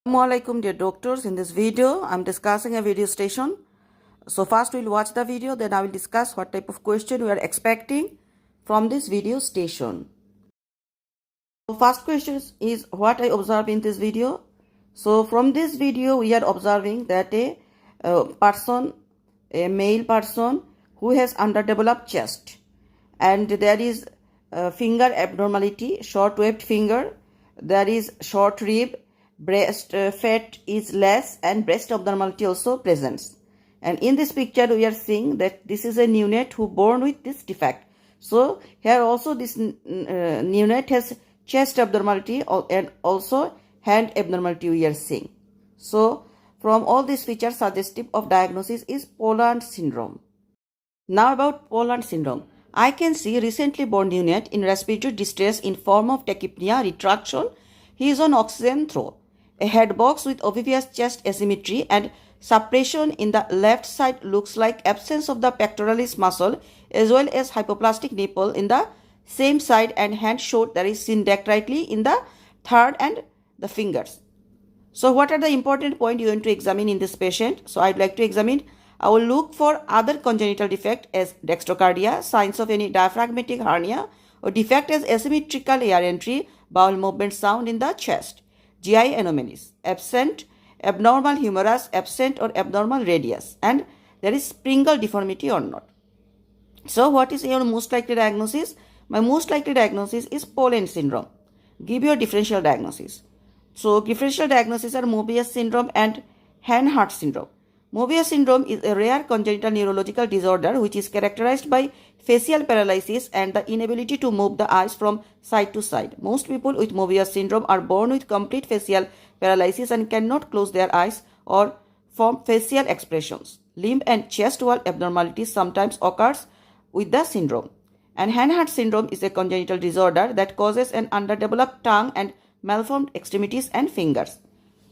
Assalamualaikum dear doctors. In this video, I'm discussing a video station. So first we'll watch the video, then I will discuss what type of question we are expecting from this video station. So first question is what I observe in this video. So from this video, we are observing that a male person who has underdeveloped chest, and there is finger abnormality, short webbed finger, there is short rib, breast fat is less, and breast abnormality also presents. And in this picture we are seeing that this is a neonate who born with this defect. So here also this neonate has chest abnormality and also hand abnormality we are seeing. So from all these features, suggestive of diagnosis is Poland syndrome. Now about Poland syndrome. I can see recently born neonate in respiratory distress in form of tachypnea, retraction. He is on oxygen throw. A head box with obvious chest asymmetry and suppression in the left side looks like absence of the pectoralis muscle as well as hypoplastic nipple in the same side, and hand showed that is syndactylely in the third and the fingers. So what are the important points you want to examine in this patient? So I'd like to examine, I will look for other congenital defect as dextrocardia, signs of any diaphragmatic hernia, or defect as asymmetrical air entry, bowel movement sound in the chest. GI anomalies, absent abnormal humerus, absent or abnormal radius, and there is springle deformity or not. So what is your most likely diagnosis? My most likely diagnosis is Poland syndrome. Give your differential diagnosis. So differential diagnosis are Mobius syndrome and Hanhart syndrome. Mobius syndrome is a rare congenital neurological disorder which is characterized by facial paralysis and the inability to move the eyes from side to side. Most people with Mobius syndrome are born with complete facial paralysis and cannot close their eyes or form facial expressions. Limb and chest wall abnormalities sometimes occurs with the syndrome. And Hanhart syndrome is a congenital disorder that causes an underdeveloped tongue and malformed extremities and fingers.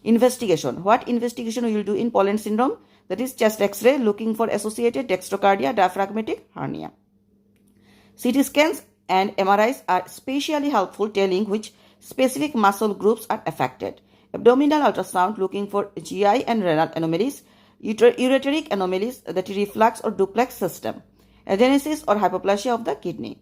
Investigation. What investigation we will do in Poland syndrome? That is chest X-ray looking for associated dextrocardia, diaphragmatic hernia. CT scans and MRIs are especially helpful telling which specific muscle groups are affected. Abdominal ultrasound looking for GI and renal anomalies, ureteric anomalies, that is reflux or duplex system, agenesis or hypoplasia of the kidney.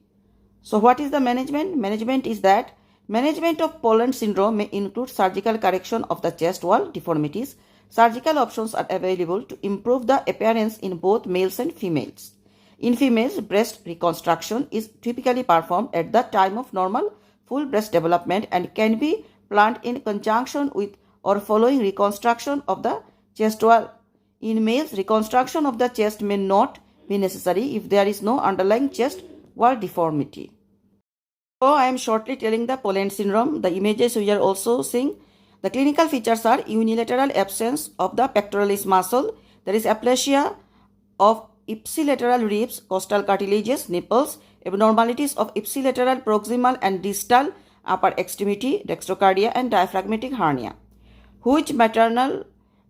So what is the management? Management is that management of Poland syndrome may include surgical correction of the chest wall deformities. Surgical options are available to improve the appearance in both males and females. In females, breast reconstruction is typically performed at the time of normal full breast development and can be planned in conjunction with or following reconstruction of the chest wall. In males, reconstruction of the chest may not be necessary if there is no underlying chest wall deformity. So I am shortly telling the Poland syndrome. The images we are also seeing. The clinical features are unilateral absence of the pectoralis muscle. There is aplasia of ipsilateral ribs, costal cartilages, nipples, abnormalities of ipsilateral proximal and distal upper extremity, dextrocardia and diaphragmatic hernia. Which maternal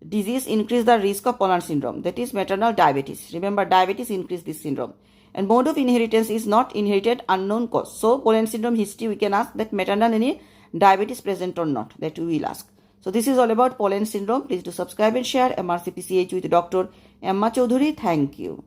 disease increase the risk of Poland syndrome? That is maternal diabetes. Remember, diabetes increase this syndrome. And mode of inheritance is not inherited, unknown cause. So Poland syndrome history, we can ask that maternal any diabetes present or not, that we will ask. So this is all about Poland syndrome. Please do subscribe and share. MRCPCH with Dr. Emma Choudhury. Thank you.